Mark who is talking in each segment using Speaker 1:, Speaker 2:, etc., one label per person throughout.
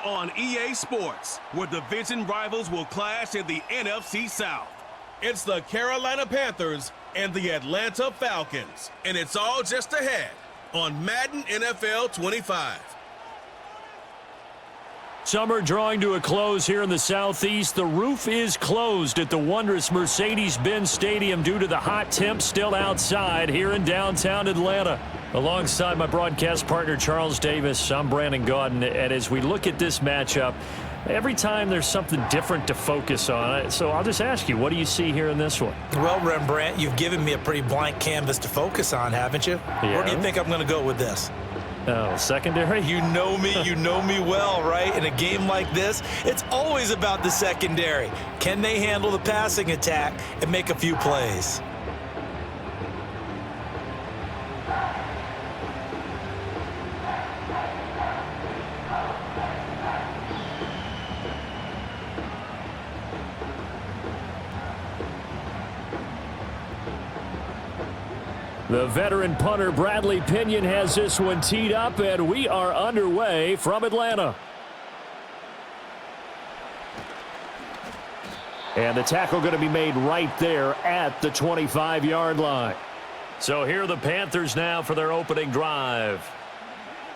Speaker 1: on EA Sports, where division rivals will clash in the NFC South. It's the Carolina Panthers and the Atlanta Falcons, and it's all just ahead on Madden NFL 25.
Speaker 2: Summer drawing to a close here in the Southeast. The roof is closed at the wondrous Mercedes-Benz Stadium due to the hot temps still outside here in downtown Atlanta. Alongside my broadcast partner, Charles Davis, I'm Brandon Gaudin. And as we look at this matchup, every time there's something different to focus on. So I'll just ask you, what do you see here in this one?
Speaker 3: Well, Rembrandt, you've given me a pretty blank canvas to focus on, haven't you?
Speaker 2: Yeah.
Speaker 3: Where do you think I'm going to go with this?
Speaker 2: Oh, secondary?
Speaker 3: You know me well, right? In a game like this, it's always about the secondary. Can they handle the passing attack and make a few plays?
Speaker 2: The veteran punter Bradley Pinion has this one teed up, and we are underway from Atlanta. And the tackle going to be made right there at the 25-yard line. So here are the Panthers now for their opening drive.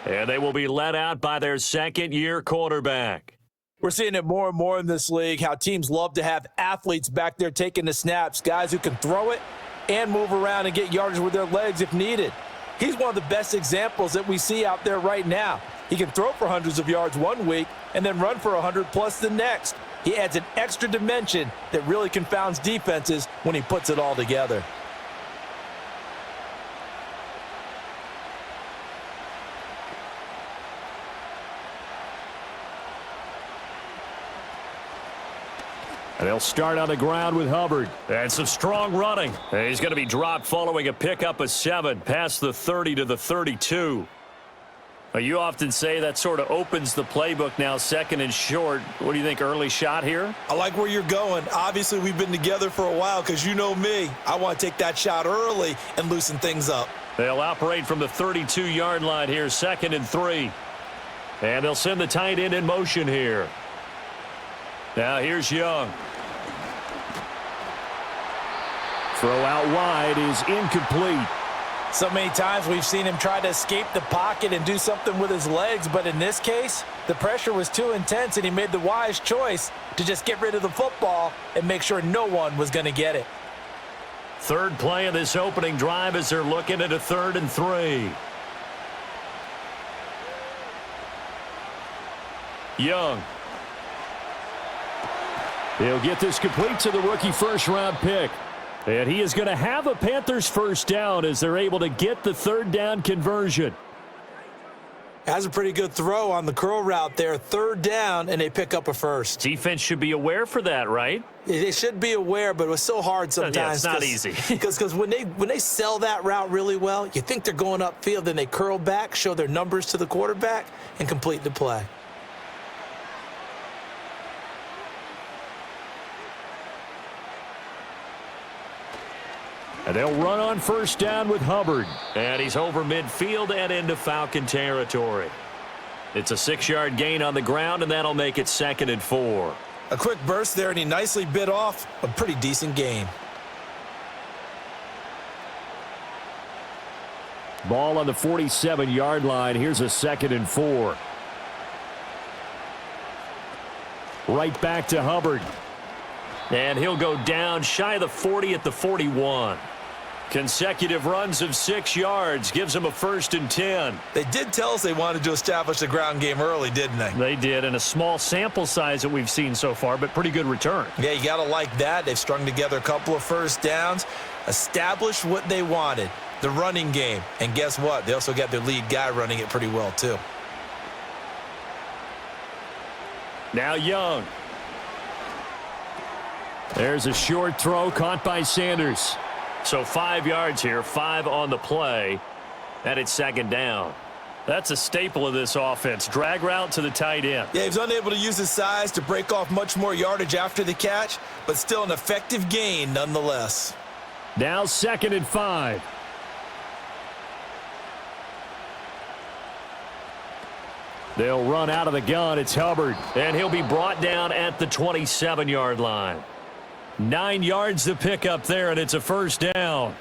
Speaker 2: And they will be led out by their second-year quarterback.
Speaker 3: We're seeing it more and more in this league, how teams love to have athletes back there taking the snaps, guys who can throw it and move around and get yardage with their legs if needed. He's one of the best examples that we see out there right now. He can throw for hundreds of yards one week and then run for 100+ the next. He adds an extra dimension that really confounds defenses when he puts it all together.
Speaker 2: And they'll start on the ground with Hubbard. And some strong running. And he's going to be dropped following a pickup of 7 past the 30 to the 32. Now, you often say that sort of opens the playbook now, second and short. What do you think, early shot here?
Speaker 3: I like where you're going. Obviously, we've been together for a while because you know me. I want to take that shot early and loosen things up.
Speaker 2: They'll operate from the 32-yard line here, 2nd and 3. And they'll send the tight end in motion here. Now here's Young. Throw out wide is incomplete.
Speaker 3: So many times we've seen him try to escape the pocket and do something with his legs, but in this case, the pressure was too intense and he made the wise choice to just get rid of the football and make sure no one was going to get it.
Speaker 2: Third play of this opening drive as they're looking at a 3rd and 3. Young. He'll get this complete to the rookie first-round pick. And he is going to have a Panthers first down as they're able to get the 3rd down conversion.
Speaker 3: Has a pretty good throw on the curl route there. 3rd down, and they pick up a first.
Speaker 2: Defense should be aware for that, right?
Speaker 3: They should be aware, but it was so hard sometimes.
Speaker 2: Yeah, it's not easy.
Speaker 3: Because when they sell that route really well, you think they're going upfield, then they curl back, show their numbers to the quarterback, and complete the play.
Speaker 2: And they'll run on first down with Hubbard. And he's over midfield and into Falcon territory. It's a 6-yard gain on the ground, and that'll make it 2nd and 4.
Speaker 3: A quick burst there, and he nicely bit off a pretty decent gain.
Speaker 2: Ball on the 47-yard line. Here's a 2nd and 4. Right back to Hubbard. And he'll go down shy of the 40 at the 41. Consecutive runs of 6 yards gives him a 1st and 10.
Speaker 3: They did tell us they wanted to establish the ground game early, didn't they?
Speaker 2: They did, and a small sample size that we've seen so far, but pretty good return.
Speaker 3: Yeah, you got to like that. They've strung together a couple of first downs, established what they wanted, the running game. And guess what? They also got their lead guy running it pretty well, too.
Speaker 2: Now Young. There's a short throw caught by Sanders. So 5 yards here, 5 on the play, and it's 2nd down. That's a staple of this offense. Drag route to the tight end.
Speaker 3: Yeah, he's unable to use his size to break off much more yardage after the catch, but still an effective gain nonetheless.
Speaker 2: Now 2nd and 5. They'll run out of the gun. It's Hubbard, and he'll be brought down at the 27-yard line. 9 yards to pick up there, and it's a first down.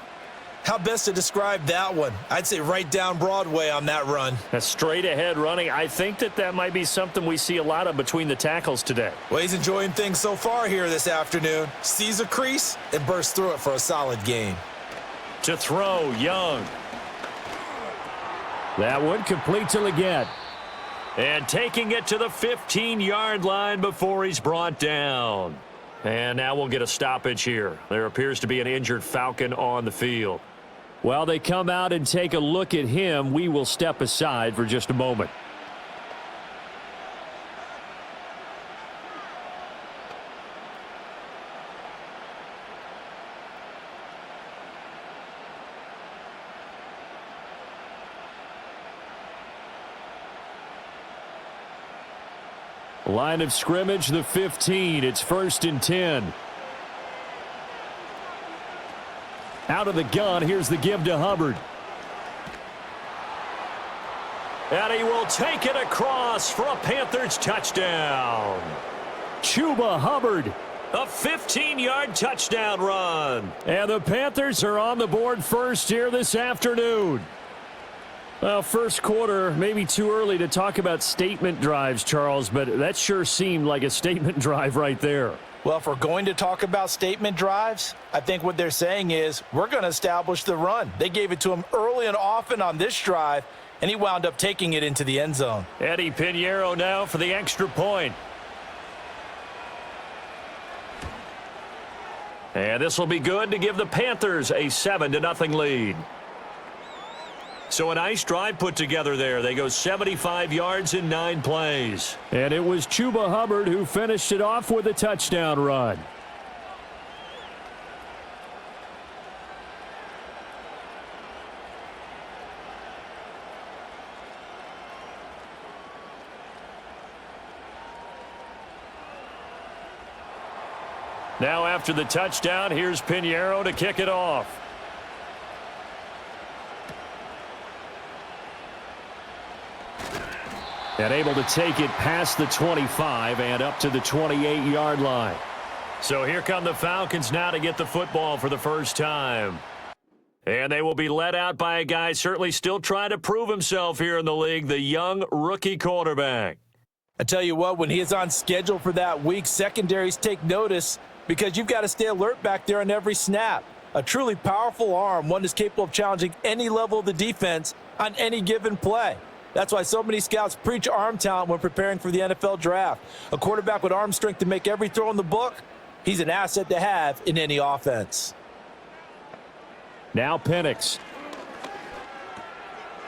Speaker 3: How best to describe that one? I'd say right down Broadway on that run.
Speaker 2: A straight-ahead running. I think that might be something we see a lot of between the tackles today.
Speaker 3: Well, he's enjoying things so far here this afternoon. Sees a crease and bursts through it for a solid gain.
Speaker 2: To throw, Young. That one complete to Leggett. And taking it to the 15-yard line before he's brought down. And now we'll get a stoppage here. There appears to be an injured Falcon on the field. While they come out and take a look at him, we will step aside for just a moment. Line of scrimmage, the 15. It's 1st and 10. Out of the gun, here's the give to Hubbard. And he will take it across for a Panthers touchdown. Chuba Hubbard, a 15-yard touchdown run. And the Panthers are on the board first here this afternoon. Well, first quarter, maybe too early to talk about statement drives, Charles, but that sure seemed like a statement drive right there.
Speaker 3: Well, if we're going to talk about statement drives, I think what they're saying is we're going to establish the run. They gave it to him early and often on this drive, and he wound up taking it into the end zone.
Speaker 2: Eddie Pinheiro now for the extra point. And this will be good to give the Panthers a 7-0 lead. So a nice drive put together there. They go 75 yards in 9 plays. And it was Chuba Hubbard who finished it off with a touchdown run. Now after the touchdown, here's Pinheiro to kick it off. And able to take it past the 25 and up to the 28-yard line. So here come the Falcons now to get the football for the first time. And they will be led out by a guy certainly still trying to prove himself here in the league, the young rookie quarterback.
Speaker 3: I tell you what, when he is on schedule for that week, secondaries take notice because you've got to stay alert back there on every snap. A truly powerful arm, one that's capable of challenging any level of the defense on any given play. That's why so many scouts preach arm talent when preparing for the NFL draft. A quarterback with arm strength to make every throw in the book, he's an asset to have in any offense.
Speaker 2: Now Penix.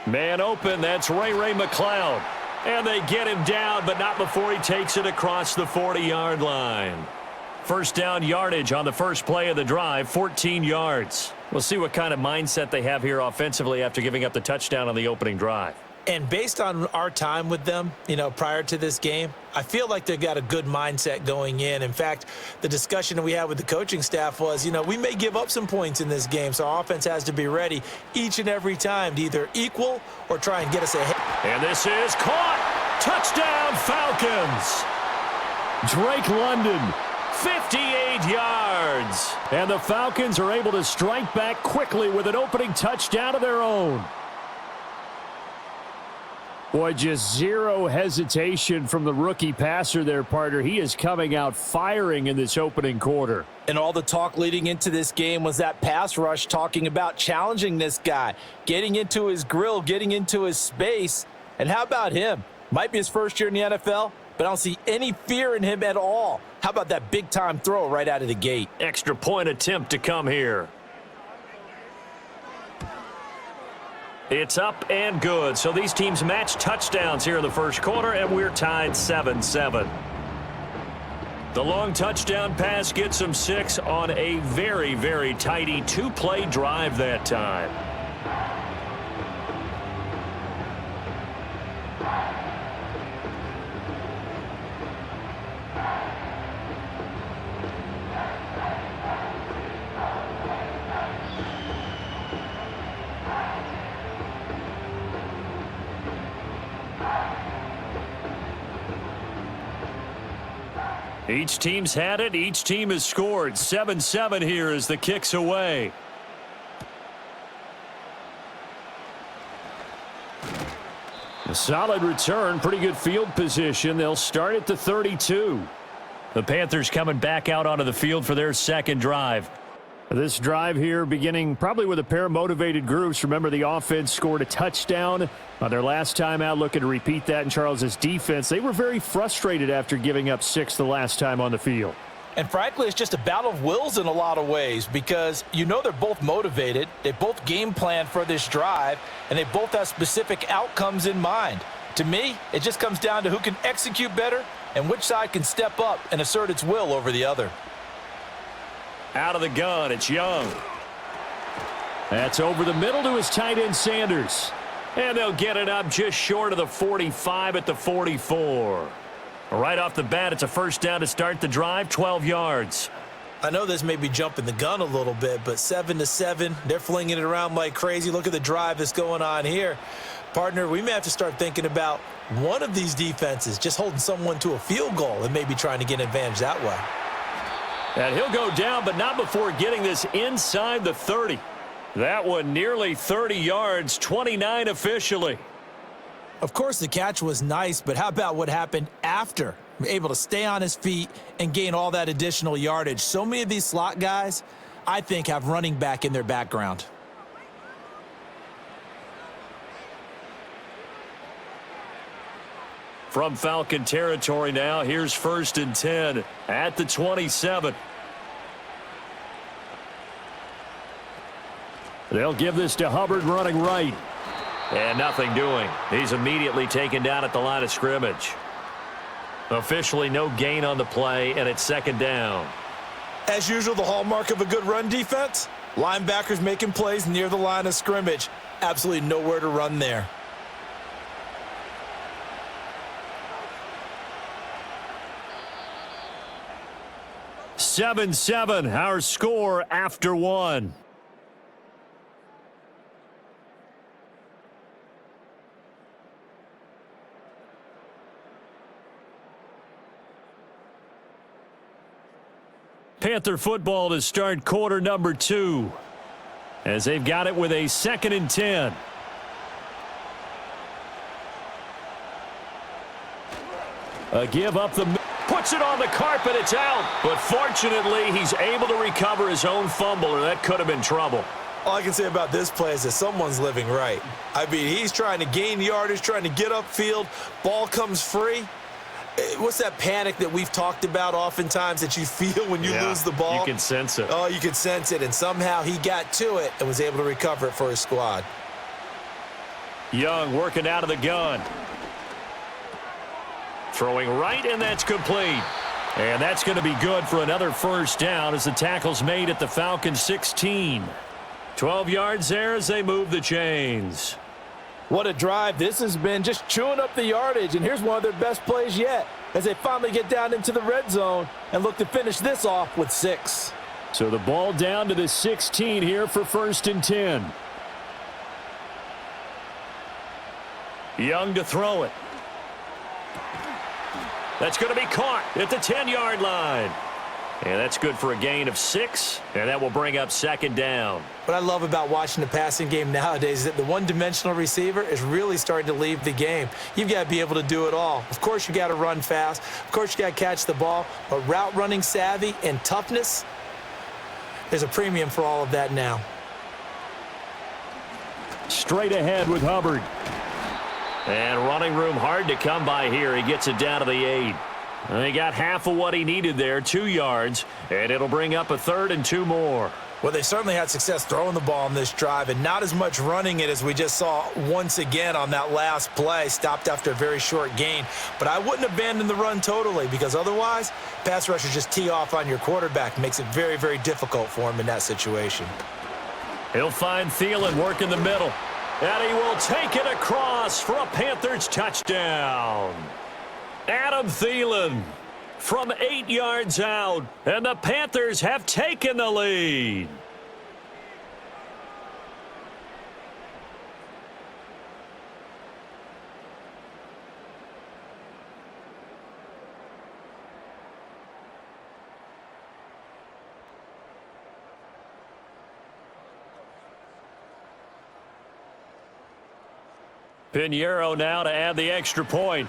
Speaker 2: Man open, that's Ray McLeod. And they get him down, but not before he takes it across the 40-yard line. First down yardage on the first play of the drive, 14 yards. We'll see what kind of mindset they have here offensively after giving up the touchdown on the opening drive.
Speaker 3: And based on our time with them, prior to this game, I feel like they've got a good mindset going in. In fact, the discussion that we had with the coaching staff was, we may give up some points in this game, so our offense has to be ready each and every time to either equal or try and get us ahead.
Speaker 2: And this is caught. Touchdown, Falcons. Drake London, 58 yards. And the Falcons are able to strike back quickly with an opening touchdown of their own. Boy, just zero hesitation from the rookie passer there, partner. He is coming out firing in this opening quarter.
Speaker 3: And all the talk leading into this game was that pass rush talking about challenging this guy, getting into his grill, getting into his space. And how about him? Might be his first year in the NFL, but I don't see any fear in him at all. How about that big-time throw right out of the gate?
Speaker 2: Extra point attempt to come here. It's up and good. So these teams match touchdowns here in the first quarter, and we're tied 7-7. The long touchdown pass gets them 6 on a very, very tidy 2-play drive that time. Each team's had it. Each team has scored. 7-7 here as the kick's away. A solid return. Pretty good field position. They'll start at the 32. The Panthers coming back out onto the field for their second drive. This drive here beginning probably with a pair of motivated groups. Remember, the offense scored a touchdown on their last time out, looking to repeat that in Charles's defense. They were very frustrated after giving up 6 the last time on the field.
Speaker 3: And frankly, it's just a battle of wills in a lot of ways because you know they're both motivated. They both game plan for this drive, and they both have specific outcomes in mind. To me, it just comes down to who can execute better and which side can step up and assert its will over the other.
Speaker 2: Out of the gun, it's Young. That's over the middle to his tight end, Sanders. And they'll get it up just short of the 45 at the 44. Right off the bat, it's a first down to start the drive, 12 yards.
Speaker 3: I know this may be jumping the gun a little bit, but 7-7, they're flinging it around like crazy. Look at the drive that's going on here. Partner, we may have to start thinking about one of these defenses just holding someone to a field goal and maybe trying to get an advantage that way.
Speaker 2: And he'll go down, but not before getting this inside the 30. That one nearly 30 yards, 29 officially.
Speaker 3: Of course, the catch was nice, but how about what happened after? Able to stay on his feet and gain all that additional yardage. So many of these slot guys, I think, have running back in their background.
Speaker 2: From Falcon territory now, here's 1st and 10 at the 27. They'll give this to Hubbard running right. And nothing doing. He's immediately taken down at the line of scrimmage. Officially no gain on the play, and it's 2nd down.
Speaker 3: As usual, the hallmark of a good run defense, linebackers making plays near the line of scrimmage. Absolutely nowhere to run there.
Speaker 2: Seven, our score after 1. Panther football to start quarter number 2 as they've got it with a 2nd and 10. A give up the puts it on the carpet. It's out. But fortunately, he's able to recover his own fumble, or that could have been trouble.
Speaker 3: All I can say about this play is that someone's living right. I mean, he's trying to gain yardage, trying to get upfield. Ball comes free. What's that panic that we've talked about oftentimes that you feel when you lose the ball?
Speaker 2: You can sense it.
Speaker 3: Oh, you can sense it. And somehow he got to it and was able to recover it for his squad.
Speaker 2: Young working out of the gun. Throwing right, and that's complete. And that's going to be good for another first down as the tackle's made at the Falcons 16. 12 yards there as they move the chains.
Speaker 3: What a drive this has been, just chewing up the yardage, and here's one of their best plays yet as they finally get down into the red zone and look to finish this off with 6.
Speaker 2: So the ball down to the 16 here for 1st and 10. Young to throw it. That's going to be caught at the 10-yard line. And that's good for a gain of 6, and that will bring up 2nd down.
Speaker 3: What I love about watching the passing game nowadays is that the one-dimensional receiver is really starting to leave the game. You've got to be able to do it all. Of course, you got to run fast. Of course, you got to catch the ball. But route running savvy and toughness, there's a premium for all of that now.
Speaker 2: Straight ahead with Hubbard. And running room hard to come by here. He gets it down to the 8. And he got half of what he needed there, 2 yards, and it'll bring up a 3rd and 2 more.
Speaker 3: Well, they certainly had success throwing the ball on this drive and not as much running it as we just saw once again on that last play, stopped after a very short gain. But I wouldn't abandon the run totally because otherwise, pass rushers just tee off on your quarterback. Makes it very, very difficult for him in that situation.
Speaker 2: He'll find Thielen working the middle, and he will take it across for a Panthers touchdown. Adam Thielen from 8 yards out, and the Panthers have taken the lead. Pinheiro now to add the extra point.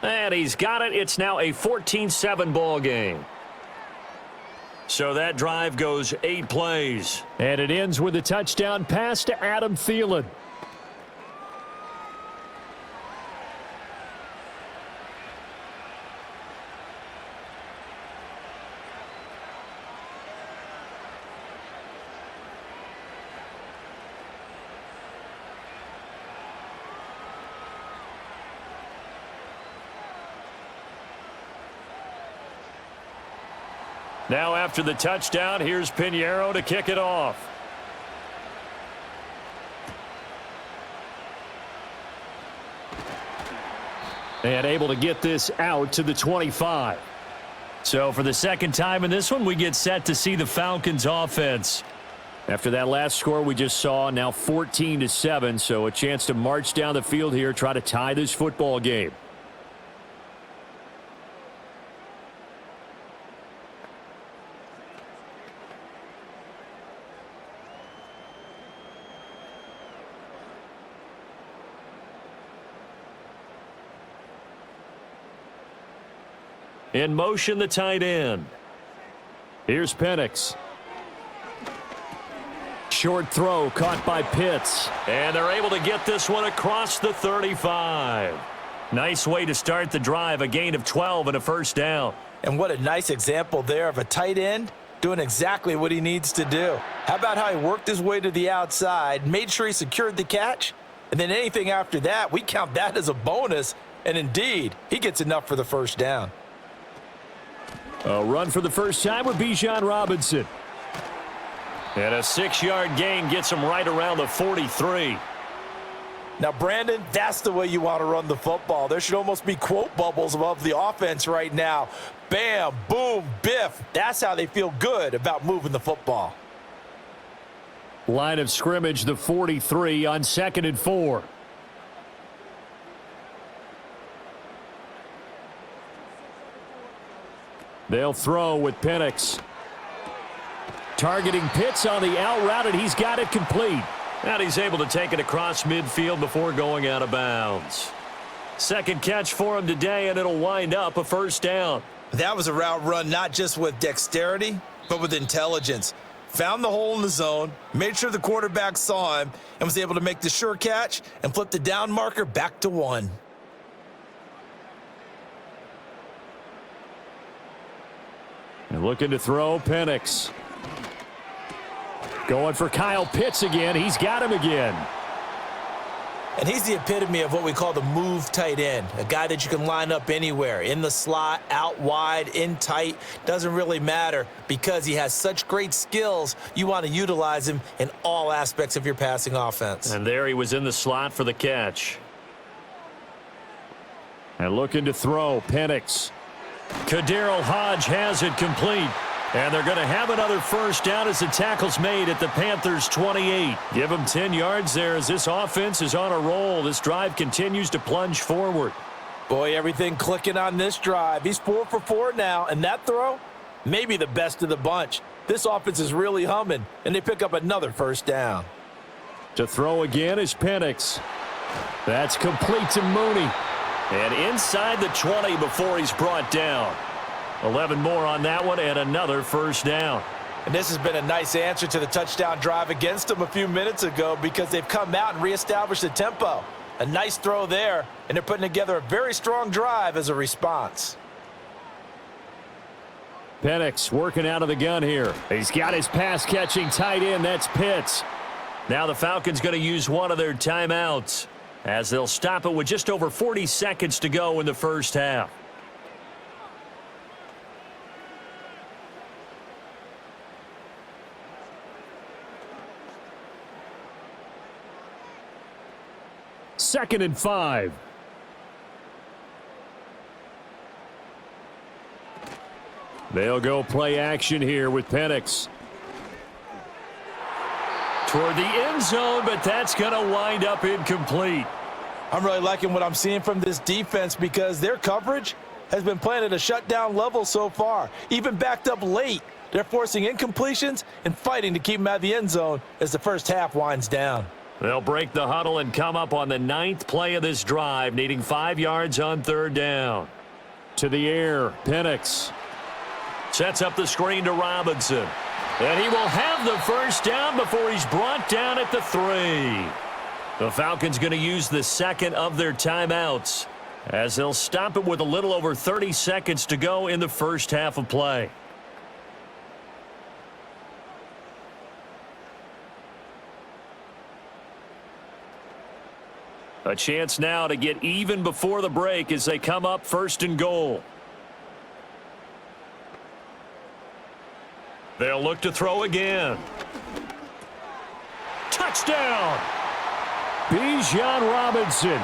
Speaker 2: And he's got it. It's now a 14-7 ball game. So that drive goes 8 plays. And it ends with a touchdown pass to Adam Thielen. Now after the touchdown, here's Pinheiro to kick it off. And able to get this out to the 25. So for the second time in this one, we get set to see the Falcons offense. After that last score we just saw, now 14-7, so a chance to march down the field here, try to tie this football game. In motion, the tight end. Here's Penix. Short throw caught by Pitts. And they're able to get this one across the 35. Nice way to start the drive, a gain of 12 and a first down.
Speaker 3: And what a nice example there of a tight end doing exactly what he needs to do. How about how he worked his way to the outside, made sure he secured the catch, and then anything after that, we count that as a bonus. And indeed, he gets enough for the first down.
Speaker 2: A run for the first time with Bijan Robinson. And a 6-yard gain gets him right around the 43.
Speaker 3: Now, Brandon, that's the way you want to run the football. There should almost be quote bubbles above the offense right now. Bam, boom, biff. That's how they feel good about moving the football.
Speaker 2: Line of scrimmage, the 43 on 2nd and 4. They'll throw with Penix. Targeting Pitts on the out route, and he's got it complete. And he's able to take it across midfield before going out of bounds. Second catch for him today, and it'll wind up a first down.
Speaker 3: That was a route run not just with dexterity, but with intelligence. Found the hole in the zone, made sure the quarterback saw him, and was able to make the sure catch and flip the down marker back to 1.
Speaker 2: And looking to throw, Penix. Going for Kyle Pitts again. He's got him again.
Speaker 3: And he's the epitome of what we call the move tight end, a guy that you can line up anywhere, in the slot, out wide, in tight, doesn't really matter because he has such great skills. You want to utilize him in all aspects of your passing offense.
Speaker 2: And there he was in the slot for the catch. And looking to throw, Penix. Kadarius Hodge has it complete. And they're going to have another first down as the tackle's made at the Panthers' 28. Give them 10 yards there as this offense is on a roll. This drive continues to plunge forward.
Speaker 3: Boy, everything clicking on this drive. He's 4 for 4 now, and that throw, maybe the best of the bunch. This offense is really humming, and they pick up another first down.
Speaker 2: To throw again is Penix. That's complete to Mooney. And inside the 20 before he's brought down. 11 more on that one and another first down.
Speaker 3: And this has been a nice answer to the touchdown drive against them a few minutes ago because they've come out and reestablished the tempo. A nice throw there, and they're putting together a very strong drive as a response.
Speaker 2: Penix working out of the gun here. He's got his pass-catching tight end. That's Pitts. Now the Falcons going to use one of their timeouts as they'll stop it with just over 40 seconds to go in the first half. Second and 5. They'll go play action here with Penix. Toward the end zone, but that's going to wind up incomplete.
Speaker 3: I'm really liking what I'm seeing from this defense because their coverage has been playing at a shutdown level so far. Even backed up late, They're forcing incompletions and fighting to keep them out of the end zone as the first half winds down.
Speaker 2: They'll break the huddle and come up on the 9th play of this drive, needing 5 yards on 3rd down. To the air, Penix sets up the screen to Robinson. And he will have the first down before he's brought down at the 3. The Falcons going to use the second of their timeouts as they'll stop it with a little over 30 seconds to go in the first half of play. A chance now to get even before the break as they come up 1st and goal. They'll look to throw again. Touchdown! Bijan Robinson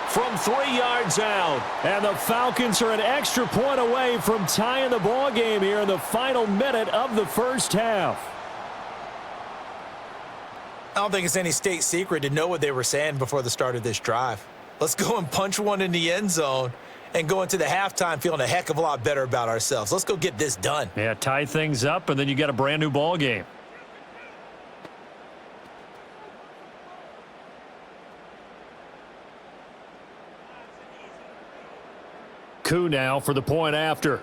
Speaker 2: from 3 yards out. And the Falcons are an extra point away from tying the ball game here in the final minute of the first half.
Speaker 3: I don't think it's any state secret to know what they were saying before the start of this drive. Let's go and punch one in the end zone and go into the halftime feeling a heck of a lot better about ourselves. Let's go get this done.
Speaker 2: Yeah, tie things up, and then you got a brand new ball game. Coup now for the point after.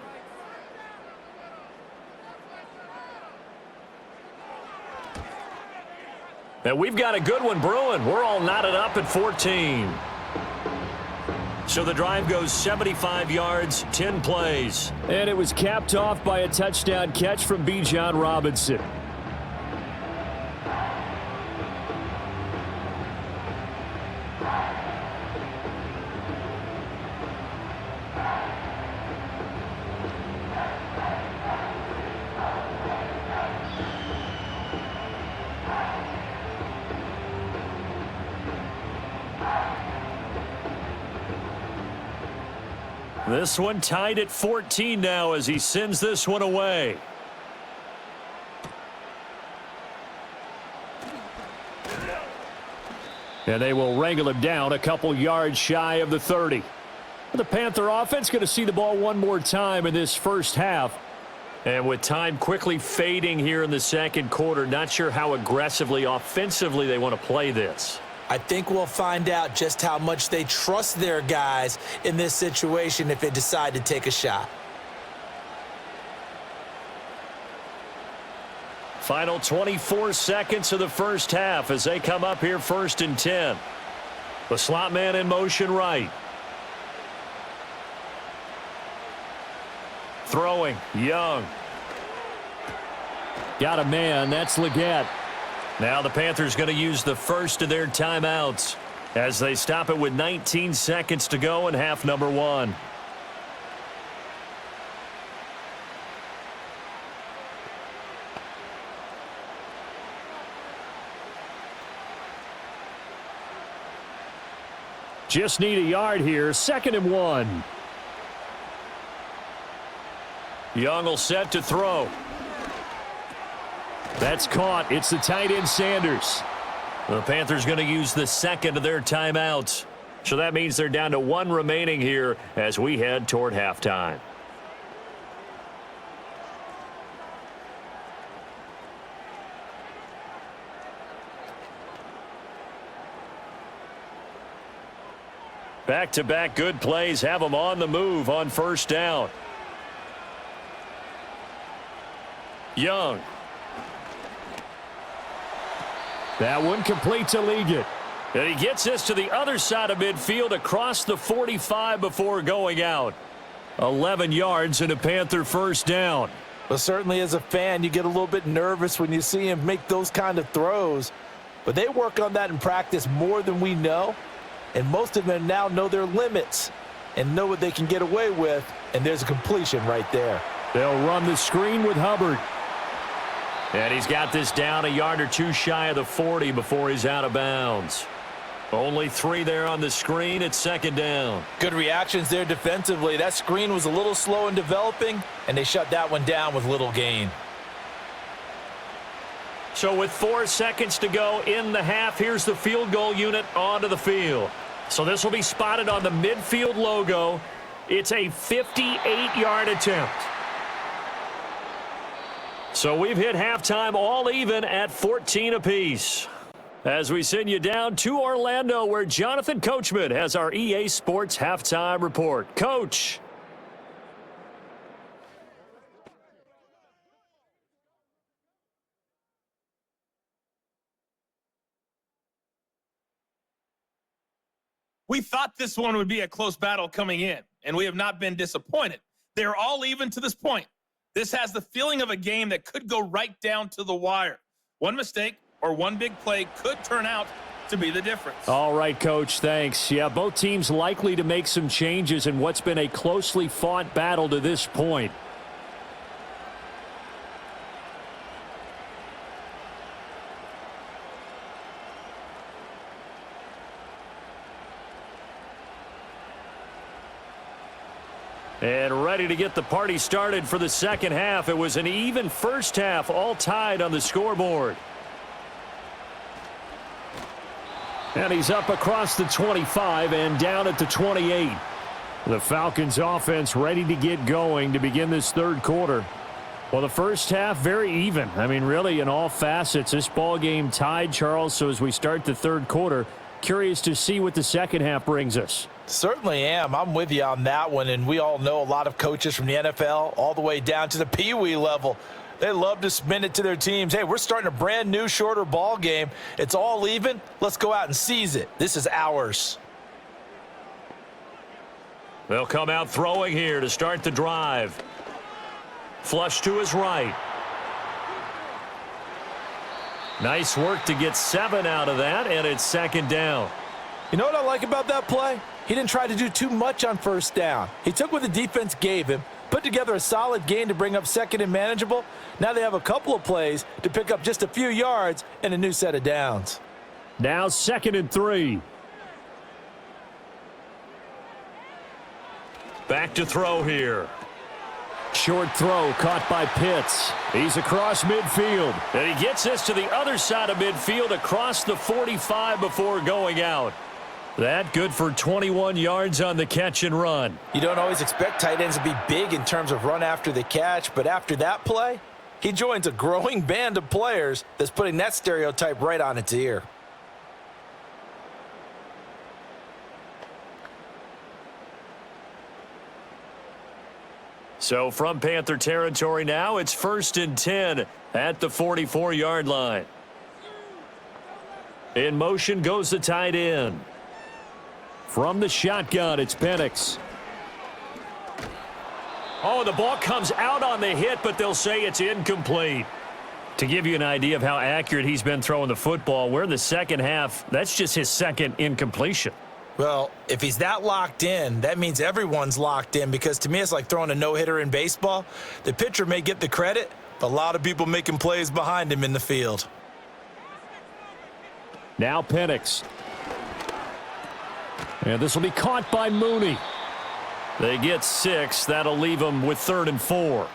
Speaker 2: And we've got a good one brewing. We're all knotted up at 14. So the drive goes 75 yards, 10 plays. And it was capped off by a touchdown catch from Bijan Robinson. This one tied at 14 now as he sends this one away. And they will wrangle him down a couple yards shy of the 30. The Panther offense going to see the ball one more time in this first half. And with time quickly fading here in the second quarter, not sure how aggressively, offensively they want to play this.
Speaker 3: I think we'll find out just how much they trust their guys in this situation if they decide to take a shot.
Speaker 2: Final 24 seconds of the first half as they come up here 1st and 10. The slot man in motion right. Throwing, Young. Got a man, that's Leggett. Now the Panthers going to use the first of their timeouts as they stop it with 19 seconds to go in half number 1. Just need a yard here, 2nd and 1. Young will set to throw. That's caught. It's the tight end Sanders. The Panthers going to use the second of their timeouts. So that means they're down to 1 remaining here as we head toward halftime. Back-to-back good plays have them on the move on 1st down. Young. That one complete to Leggett. And he gets this to the other side of midfield across the 45 before going out. 11 yards and a Panther first down.
Speaker 3: Well, certainly as a fan, you get a little bit nervous when you see him make those kind of throws. But they work on that in practice more than we know. And most of them now know their limits and know what they can get away with. And there's a completion right there.
Speaker 2: They'll run the screen with Hubbard. And he's got this down a yard or 2 shy of the 40 before he's out of bounds. Only 3 there on the screen at 2nd down.
Speaker 3: Good reactions there defensively. That screen was a little slow in developing, and they shut that one down with little gain.
Speaker 2: So with 4 seconds to go in the half, here's the field goal unit onto the field. So this will be spotted on the midfield logo. It's a 58-yard attempt. So we've hit halftime all even at 14 apiece. As we send you down to Orlando, where Jonathan Coachman has our EA Sports halftime report. Coach.
Speaker 4: We thought this one would be a close battle coming in, and we have not been disappointed. They're all even to this point. This has the feeling of a game that could go right down to the wire. One mistake or one big play could turn out to be the difference.
Speaker 2: All right, Coach, thanks. Yeah, both teams likely to make some changes in what's been a closely fought battle to this point. And ready to get the party started for the second half. It was an even first half, all tied on the scoreboard. And he's up across the 25 and down at the 28. The Falcons offense ready to get going to begin this third quarter. Well, the first half, very even. I mean, really, in all facets, this ball game tied, Charles. So as we start the third quarter, curious to see what the second half brings us.
Speaker 3: Certainly am. I'm with you on that one, and we all know a lot of coaches from the NFL all the way down to the Pee Wee level. They love to spin it to their teams. Hey, we're starting a brand new, shorter ball game. It's all even. Let's go out and seize it. This is ours.
Speaker 2: They'll come out throwing here to start the drive. Flush to his right. Nice work to get 7 out of that, and it's second down.
Speaker 3: You know what I like about that play? He didn't try to do too much on first down. He took what the defense gave him, put together a solid gain to bring up second and manageable. Now they have a couple of plays to pick up just a few yards and a new set of downs.
Speaker 2: Now 2nd and 3. Back to throw here. Short throw caught by Pitts. He's across midfield. And he gets this to the other side of midfield across the 45 before going out. That good for 21 yards on the catch and run.
Speaker 3: You don't always expect tight ends to be big in terms of run after the catch, but after that play, he joins a growing band of players that's putting that stereotype right on its ear.
Speaker 2: So from Panther territory now, it's 1st and 10 at the 44-yard line. In motion goes the tight end. From the shotgun, it's Penix. Oh, the ball comes out on the hit, but they'll say it's incomplete. To give you an idea of how accurate he's been throwing the football, we're in the second half. That's just his second incompletion.
Speaker 3: Well, if he's that locked in, that means everyone's locked in, because to me it's like throwing a no-hitter in baseball. The pitcher may get the credit, but a lot of people making plays behind him in the field.
Speaker 2: Now Penix. And this will be caught by Mooney. They get 6. That'll leave them with 3rd and 4.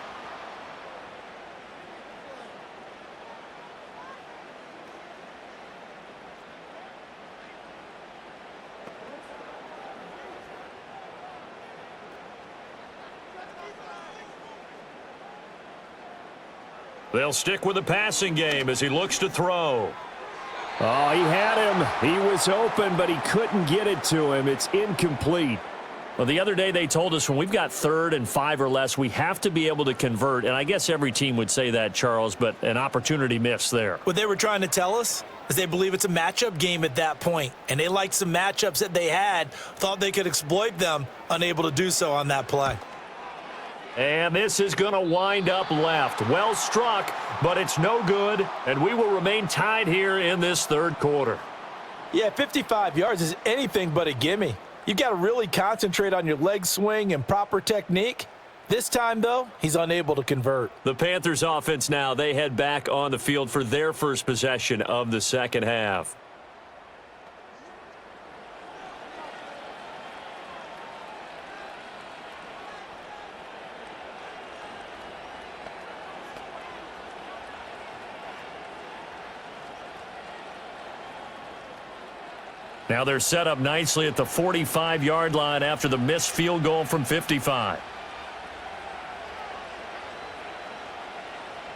Speaker 2: They'll stick with the passing game as he looks to throw. Oh, he had him. He was open, but he couldn't get it to him. It's incomplete. Well, the other day they told us when we've got 3rd and 5 or less, we have to be able to convert. And I guess every team would say that, Charles, but an opportunity missed there.
Speaker 3: What they were trying to tell us is they believe it's a matchup game at that point. And they liked some matchups that they had, thought they could exploit them, unable to do so on that play.
Speaker 2: And this is going to wind up left. Well struck, but it's no good, and we will remain tied here in this third quarter.
Speaker 3: Yeah, 55 yards is anything but a gimme. You've got to really concentrate on your leg swing and proper technique. This time, though, he's unable to convert.
Speaker 2: The Panthers offense now, they head back on the field for their first possession of the second half. Now they're set up nicely at the 45-yard line after the missed field goal from 55.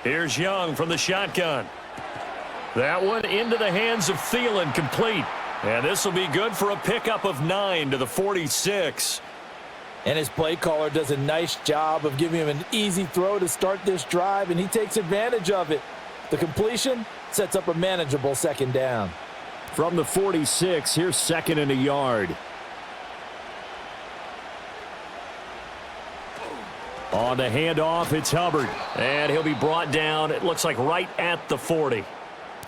Speaker 2: Here's Young from the shotgun. That one into the hands of Thielen, complete. And this will be good for a pickup of 9 to the 46.
Speaker 3: And his play caller does a nice job of giving him an easy throw to start this drive, and he takes advantage of it. The completion sets up a manageable second down.
Speaker 2: From the 46, here's 2nd and a yard. On the handoff, it's Hubbard. And he'll be brought down, it looks like right at the 40.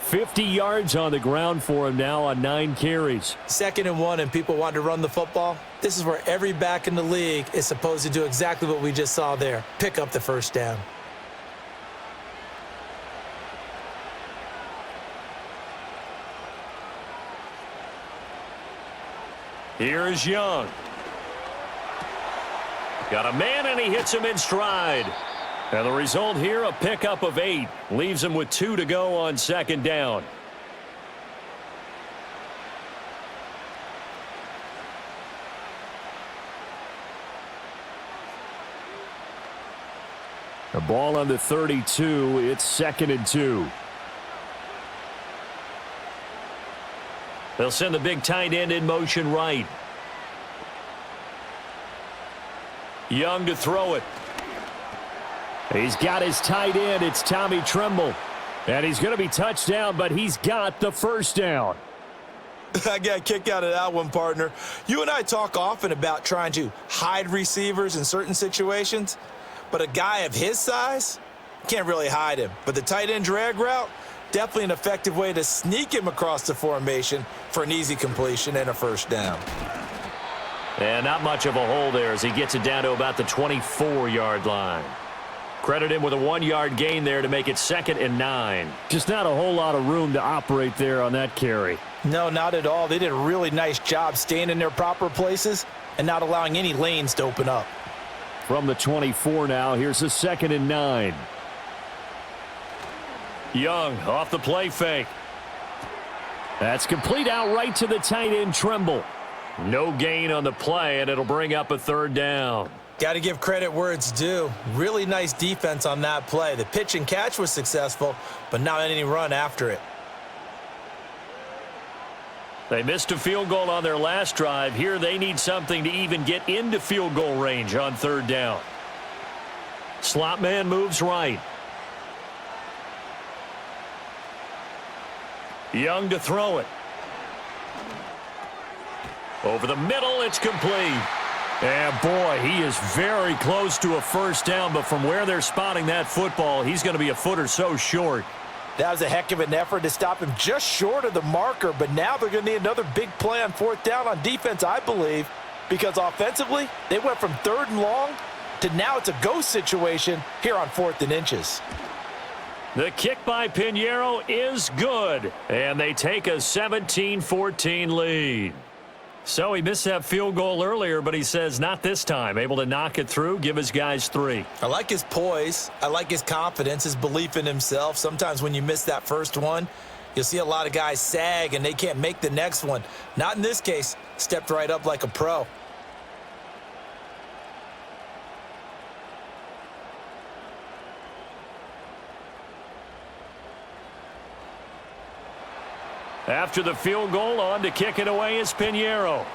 Speaker 2: 50 yards on the ground for him now on 9 carries.
Speaker 3: 2nd and 1, and people want to run the football. This is where every back in the league is supposed to do exactly what we just saw there. Pick up the first down.
Speaker 2: Here's Young. Got a man, and he hits him in stride. And the result here, a pickup of 8. Leaves him with 2 to go on 2nd down. The ball on the 32. It's 2nd and 2. They'll send the big tight end in motion right. Young to throw it. He's got his tight end. It's Tommy Tremble. And he's going to be touched down, but he's got the first down.
Speaker 3: I got a kick out of that one, partner. You and I talk often about trying to hide receivers in certain situations, but a guy of his size can't really hide him. But the tight end drag route, definitely an effective way to sneak him across the formation for an easy completion and a first down.
Speaker 2: And not much of a hole there as he gets it down to about the 24-yard line. Credit him with a 1-yard gain there to make it 2nd and 9. Just not a whole lot of room to operate there on that carry.
Speaker 3: No, not at all. They did a really nice job staying in their proper places and not allowing any lanes to open up.
Speaker 2: From the 24 now, here's a 2nd and 9. Young off the play fake. That's complete out right to the tight end, Tremble. No gain on the play, and it'll bring up a 3rd down.
Speaker 3: Got to give credit where it's due. Really nice defense on that play. The pitch and catch was successful, but not any run after it.
Speaker 2: They missed a field goal on their last drive. Here they need something to even get into field goal range on 3rd down. Slot man moves right. Young to throw it. Over the middle, it's complete. And boy, he is very close to a first down, but from where they're spotting that football, he's going to be a foot or so short.
Speaker 3: That was a heck of an effort to stop him just short of the marker, but now they're going to need another big play on 4th down on defense, I believe, because offensively, they went from 3rd and long to now it's a go situation here on 4th and inches.
Speaker 2: The kick by Pinheiro is good, and they take a 17-14 lead. So he missed that field goal earlier, but he says not this time. Able to knock it through, give his guys 3.
Speaker 3: I like his poise. I like his confidence, his belief in himself. Sometimes when you miss that first one, you'll see a lot of guys sag and they can't make the next one. Not in this case. Stepped right up like a pro.
Speaker 2: After the field goal, on to kick it away is Pinheiro.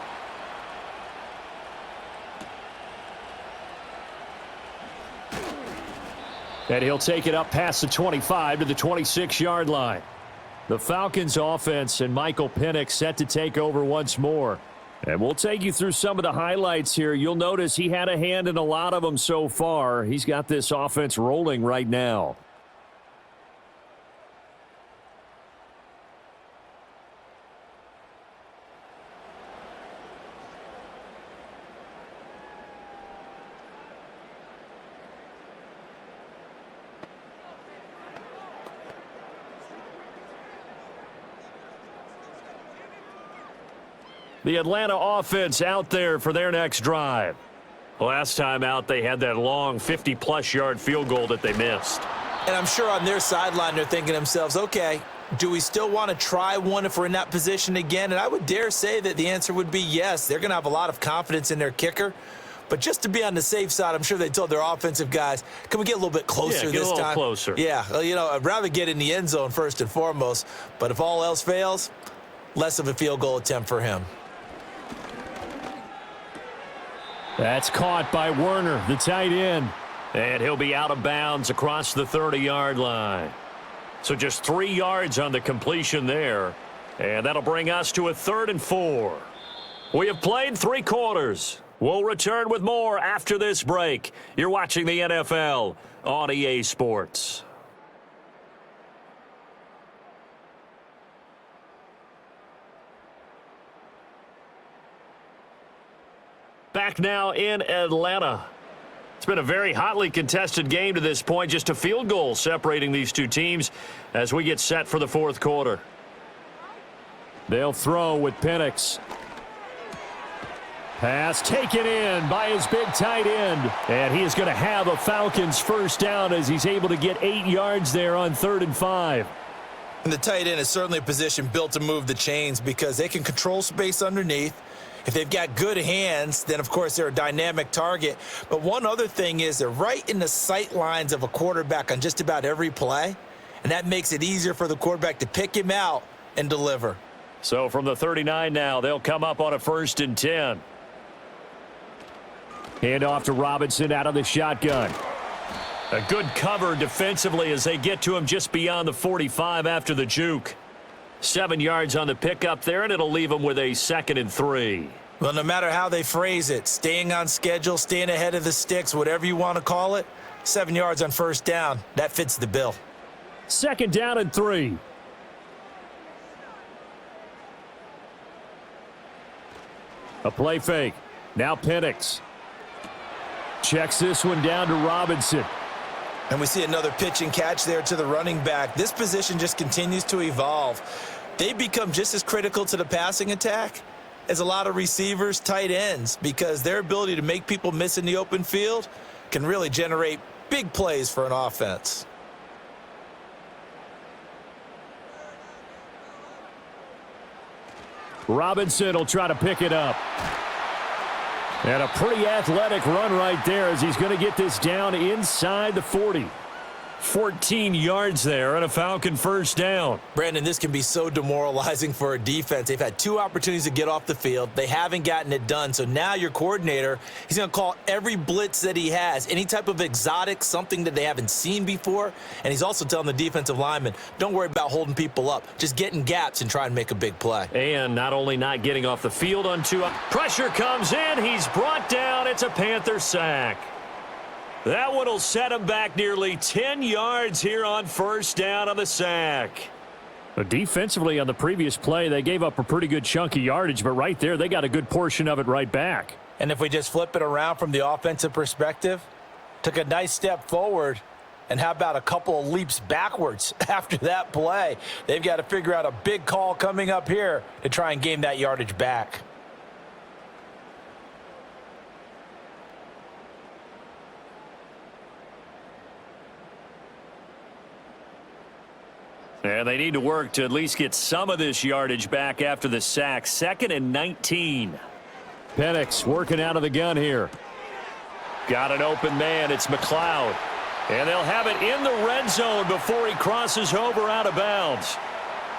Speaker 2: And he'll take it up past the 25 to the 26-yard line. The Falcons offense and Michael Penix set to take over once more. And we'll take you through some of the highlights here. You'll notice he had a hand in a lot of them so far. He's got this offense rolling right now. The Atlanta offense out there for their next drive. Last time out, they had that long 50-plus yard field goal that they missed.
Speaker 3: And I'm sure on their sideline, they're thinking to themselves, okay, do we still want to try one if we're in that position again? And I would dare say that the answer would be yes. They're going to have a lot of confidence in their kicker. But just to be on the safe side, I'm sure they told their offensive guys, can we get a little bit closer this time?
Speaker 2: Closer.
Speaker 3: Yeah, I'd rather get in the end zone first and foremost. But if all else fails, less of a field goal attempt for him.
Speaker 2: That's caught by Werner, the tight end. And he'll be out of bounds across the 30-yard line. So just 3 yards on the completion there. And that'll bring us to a 3rd and 4. We have played 3 quarters. We'll return with more after this break. You're watching the NFL on EA Sports. Back now in Atlanta. It's been a very hotly contested game to this point. Just a field goal separating these two teams as we get set for the 4th quarter. They'll throw with Penix. Pass taken in by his big tight end. And he is going to have a Falcons first down as he's able to get 8 yards there on 3rd and 5.
Speaker 3: And the tight end is certainly a position built to move the chains because they can control space underneath. If they've got good hands, then, of course, they're a dynamic target. But one other thing is they're right in the sight lines of a quarterback on just about every play, and that makes it easier for the quarterback to pick him out and deliver.
Speaker 2: So from the 39 now, they'll come up on a 1st and 10. Hand off to Robinson out of the shotgun. A good cover defensively as they get to him just beyond the 45 after the juke. 7 yards on the pickup there, and it'll leave them with a 2nd and 3.
Speaker 3: Well, no matter how they phrase it, staying on schedule, staying ahead of the sticks, whatever you want to call it, 7 yards on 1st down, that fits the bill.
Speaker 2: 2nd down and 3. A play fake. Now Penix. Checks this one down to Robinson.
Speaker 3: And we see another pitch and catch there to the running back. This position just continues to evolve. They become just as critical to the passing attack as a lot of receivers, tight ends, because their ability to make people miss in the open field can really generate big plays for an offense.
Speaker 2: Robinson will try to pick it up. And a pretty athletic run right there as he's going to get this down inside the 40. 14 yards there and a Falcon first down.
Speaker 3: Brandon, this can be so demoralizing for a defense. They've had 2 opportunities to get off the field. They haven't gotten it done. So now your coordinator, he's going to call every blitz that he has, any type of exotic, something that they haven't seen before. And he's also telling the defensive lineman, don't worry about holding people up. Just get in gaps and try and make a big play.
Speaker 2: And not only not getting off the field on 2, pressure comes in. He's brought down. It's a Panther sack. That one will set him back nearly 10 yards here on 1st down on the sack. But defensively on the previous play, they gave up a pretty good chunk of yardage, but right there, they got a good portion of it right back.
Speaker 3: And if we just flip it around from the offensive perspective, took a nice step forward, and how about a couple of leaps backwards after that play? They've got to figure out a big call coming up here to try and gain that yardage back.
Speaker 2: And they need to work to at least get some of this yardage back after the sack. 2nd and 19. Penix working out of the gun here. Got an open man. It's McLeod. And they'll have it in the red zone before he crosses over out of bounds.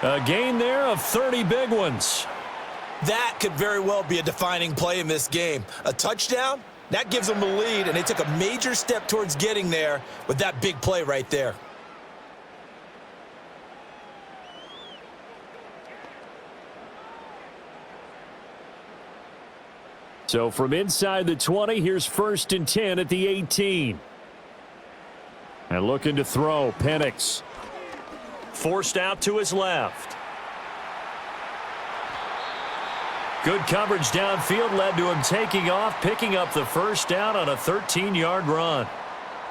Speaker 2: A gain there of 30 big ones.
Speaker 3: That could very well be a defining play in this game. A touchdown, that gives them the lead, and they took a major step towards getting there with that big play right there.
Speaker 2: So from inside the 20, here's 1st and 10 at the 18. And looking to throw, Penix. Forced out to his left. Good coverage downfield led to him taking off, picking up the first down on a 13-yard run.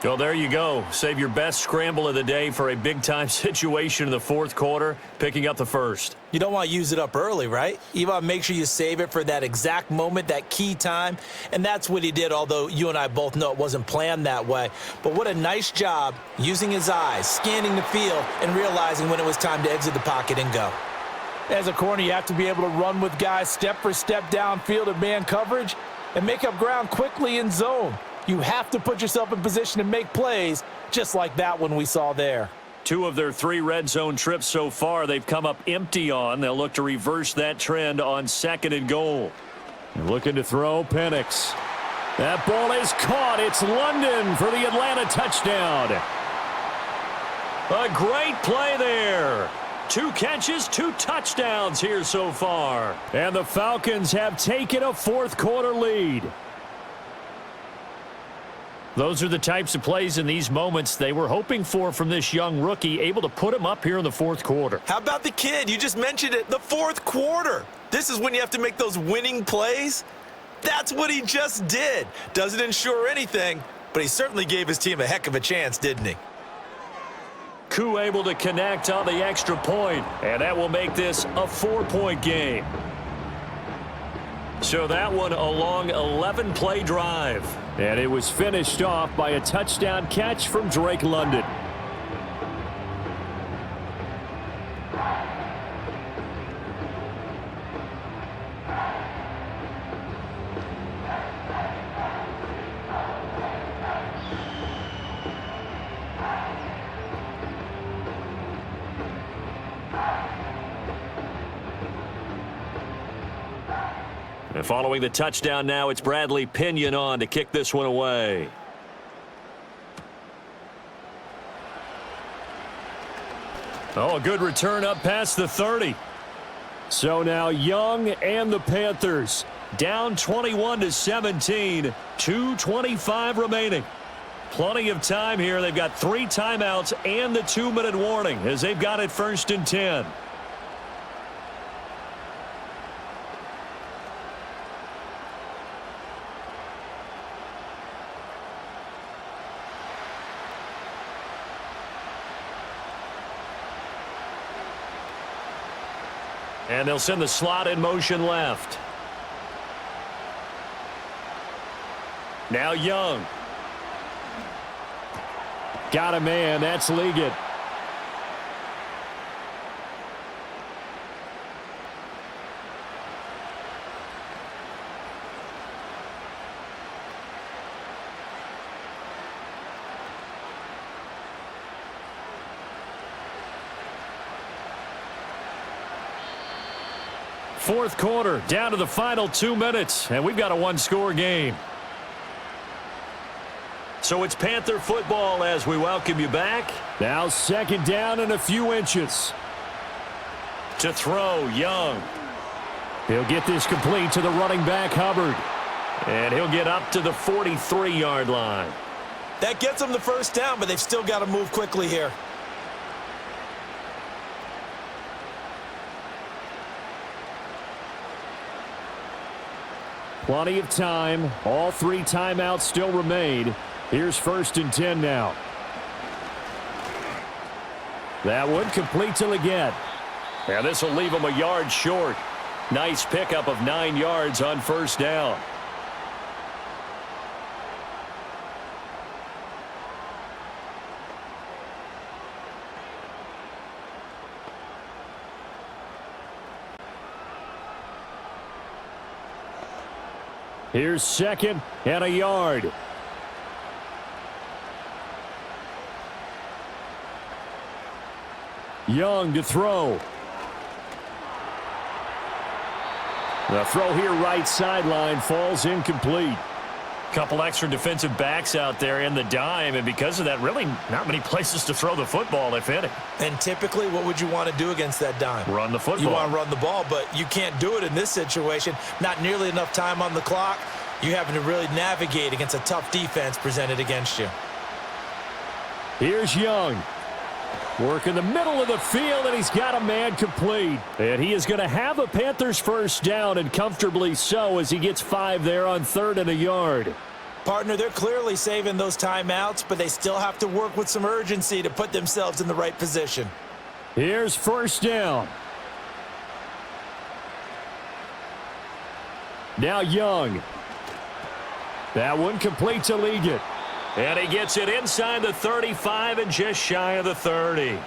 Speaker 2: Well, there you go. Save your best scramble of the day for a big-time situation in the 4th quarter, picking up the first.
Speaker 3: You don't want to use it up early, right? You want to make sure you save it for that exact moment, that key time, and that's what he did, although you and I both know it wasn't planned that way. But what a nice job using his eyes, scanning the field, and realizing when it was time to exit the pocket and go. As a corner, you have to be able to run with guys step for step downfield in man coverage. and make up ground quickly in zone. You have to put yourself in position to make plays, just like that one we saw there.
Speaker 2: 2 of their 3 red zone trips so far they've come up empty on. They'll look to reverse that trend on 2nd and goal. Looking to throw, Penix. That ball is caught. It's London for the Atlanta touchdown. A great play there. 2 catches, 2 touchdowns here so far. And the Falcons have taken a 4th quarter lead. Those are the types of plays in these moments they were hoping for from this young rookie, able to put him up here in the 4th quarter.
Speaker 3: How about the kid? You just mentioned it, the 4th quarter. This is when you have to make those winning plays. That's what he just did. Doesn't ensure anything, but he certainly gave his team a heck of a chance, didn't he?
Speaker 2: Koo able to connect on the extra point, and that will make this a 4-point game. So that one a long 11-play drive. And it was finished off by a touchdown catch from Drake London. And following the touchdown now, it's Bradley Pinion on to kick this one away. Oh, a good return up past the 30. So now Young and the Panthers down 21-17, 2:25 remaining. Plenty of time here. They've got 3 timeouts and the 2-minute warning as they've got it 1st and 10. And they'll send the slot in motion left. Now Young. Got a man. That's Liggett. Fourth quarter, down to the final 2 minutes, and we've got a 1-score game. So it's Panther football as we welcome you back. Now 2nd down and a few inches. To throw, Young. He'll get this complete to the running back, Hubbard. And he'll get up to the 43-yard line.
Speaker 3: That gets them the 1st down, but they've still got to move quickly here.
Speaker 2: Plenty of time. All 3 timeouts still remain. Here's 1st and 10 now. That one complete to Liggett. And this will leave him a yard short. Nice pickup of 9 yards on 1st down. Here's 2nd and a yard. Young to throw. The throw here right sideline falls incomplete. Couple extra defensive backs out there in the dime, and because of that, really not many places to throw the football, if any.
Speaker 3: And typically, what would you want to do against that dime?
Speaker 2: Run the football.
Speaker 3: You want to run the ball, but you can't do it in this situation. Not nearly enough time on the clock. You having to really navigate against a tough defense presented against you.
Speaker 2: Here's Young. Work in the middle of the field, and he's got a man complete. And he is going to have a Panthers 1st down, and comfortably so, as he gets 5 there on 3rd and a yard.
Speaker 3: Partner, they're clearly saving those timeouts, but they still have to work with some urgency to put themselves in the right position.
Speaker 2: Here's 1st down. Now Young. That one complete to Liggett. And he gets it inside the 35 and just shy of the 30.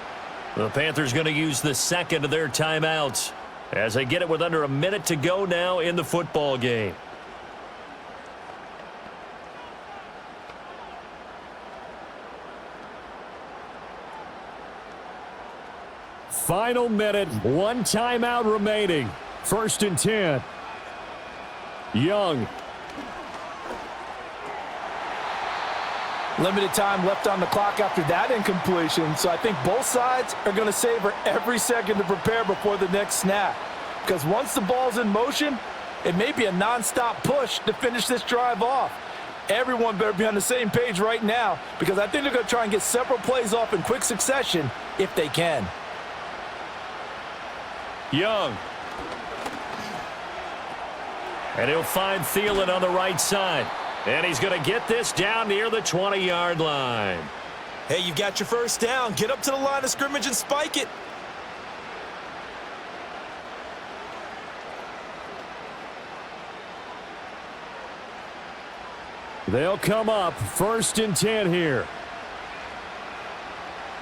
Speaker 2: The Panthers going to use the 2nd of their timeouts as they get it with under a minute to go now in the football game. Final minute, one timeout remaining. 1st and 10. Young.
Speaker 3: Limited time left on the clock after that incompletion, so I think both sides are going to savor every second to prepare before the next snap. Because once the ball's in motion, it may be a nonstop push to finish this drive off. Everyone better be on the same page right now, because I think they're going to try and get several plays off in quick succession if they can.
Speaker 2: Young. And he'll find Thielen on the right side. And he's going to get this down near the 20-yard line.
Speaker 3: Hey, you got your first down. Get up to the line of scrimmage and spike it.
Speaker 2: They'll come up 1st and 10 here.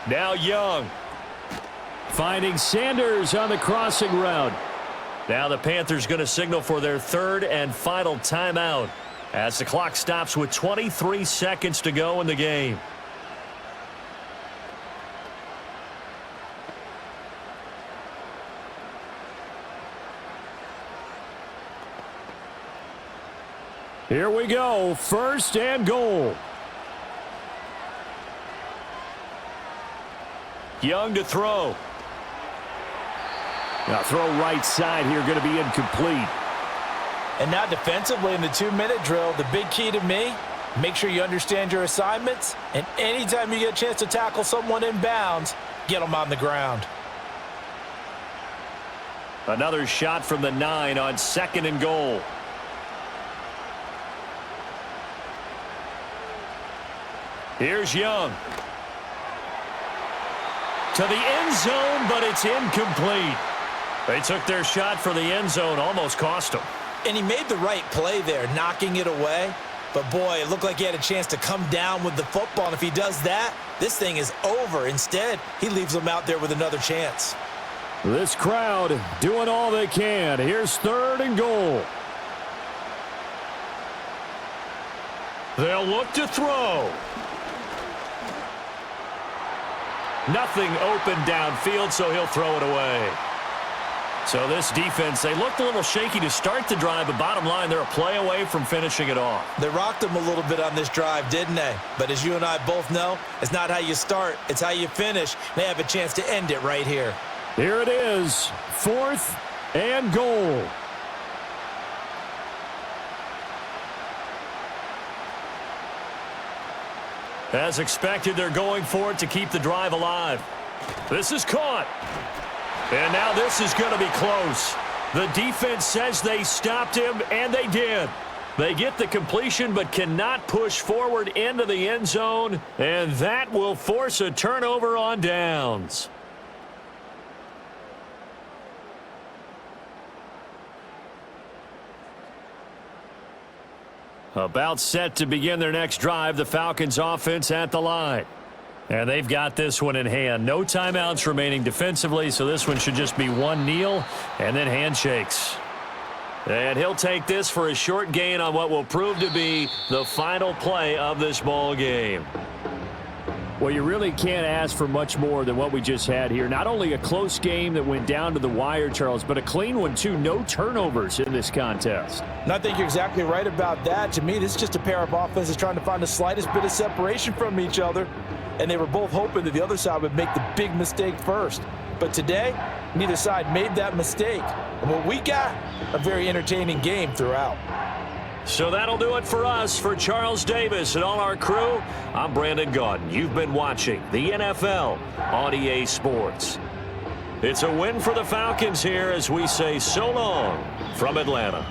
Speaker 2: Now Young. Finding Sanders on the crossing route. Now the Panthers going to signal for their 3rd and final timeout as the clock stops with 23 seconds to go in the game. Here we go, 1st and goal. Young to throw. Now throw right side here, going to be incomplete.
Speaker 3: And now defensively in the 2-minute drill, the big key to me, make sure you understand your assignments, and anytime you get a chance to tackle someone in bounds, get them on the ground.
Speaker 2: Another shot from the 9 on 2nd and goal. Here's Young. To the end zone, but it's incomplete. They took their shot for the end zone, almost cost them.
Speaker 3: And he made the right play there, knocking it away. But, boy, it looked like he had a chance to come down with the football. And if he does that, this thing is over. Instead, he leaves them out there with another chance.
Speaker 2: This crowd doing all they can. Here's 3rd and goal. They'll look to throw. Nothing open downfield, so he'll throw it away. So this defense, they looked a little shaky to start the drive, but bottom line, they're a play away from finishing it off.
Speaker 3: They rocked him a little bit on this drive, didn't they? But as you and I both know, it's not how you start, it's how you finish. They have a chance to end it right here.
Speaker 2: Here it is, 4th and goal. As expected, they're going for it to keep the drive alive. This is caught. And now this is going to be close. The defense says they stopped him, and they did. They get the completion but cannot push forward into the end zone, and that will force a turnover on downs. About set to begin their next drive, the Falcons offense at the line. And they've got this one in hand. No timeouts remaining defensively, so this one should just be one kneel and then handshakes. And he'll take this for a short gain on what will prove to be the final play of this ball game. Well, you really can't ask for much more than what we just had here. Not only a close game that went down to the wire, Charles, but a clean one, too. No turnovers in this contest.
Speaker 3: And I think you're exactly right about that. To me, this is just a pair of offenses trying to find the slightest bit of separation from each other. And they were both hoping that the other side would make the big mistake first. But today, neither side made that mistake. And what we got, a very entertaining game throughout.
Speaker 2: So that'll do it for us. For Charles Davis and all our crew, I'm Brandon Gaudin. You've been watching the NFL on EA Sports. It's a win for the Falcons here as we say so long from Atlanta.